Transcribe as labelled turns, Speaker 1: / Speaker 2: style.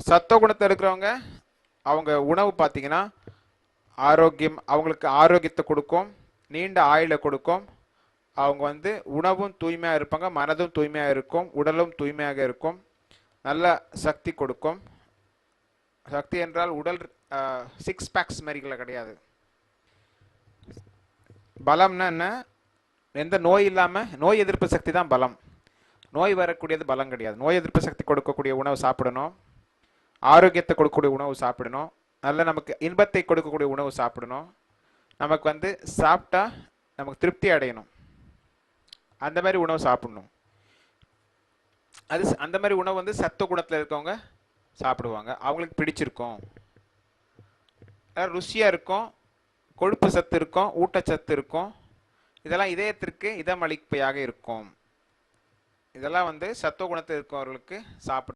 Speaker 1: சத்துவ குணத்தில் இருக்கிறவங்க அவங்க உணவு பார்த்தீங்கன்னா ஆரோக்கியம், அவங்களுக்கு ஆரோக்கியத்தை கொடுக்கும், நீண்ட ஆயுளை கொடுக்கும். அவங்க வந்து உணவும் தூய்மையாக இருப்பாங்க, மனதும் தூய்மையாக இருக்கும், உடலும் தூய்மையாக இருக்கும், நல்ல சக்தி கொடுக்கும். சக்தி என்றால் உடல் 6 பேக்ஸ் மாதிரிகளை கிடையாது. பலம்னா என்ன? எந்த நோய் இல்லாமல் நோய் எதிர்ப்பு சக்தி தான் பலம். நோய் வரக்கூடியது பலம் கிடையாது. நோய் எதிர்ப்பு சக்தி கொடுக்கக்கூடிய உணவு சாப்பிடணும், ஆரோக்கியத்தை கொடுக்கக்கூடிய உணவு சாப்பிடணும், நல்ல நமக்கு இன்பத்தை கொடுக்கக்கூடிய உணவு சாப்பிடணும். நமக்கு வந்து சாப்பிட்டா நமக்கு திருப்தி அடையணும், அந்த மாதிரி உணவு சாப்பிடணும். அது அந்த மாதிரி உணவு வந்து சத்துவ குணத்தில் இருக்கவங்க சாப்பிடுவாங்க. அவங்களுக்கு பிடிச்சிருக்கும், ருசியாக இருக்கும், கொழுப்பு சத்து இருக்கும், ஊட்டச்சத்து இருக்கும். இதெல்லாம் இதயத்திற்கு இதமளிப்பையாக இருக்கும். இதெல்லாம் வந்து சத்துவ குணத்தில் இருக்கவர்களுக்கு சாப்பிட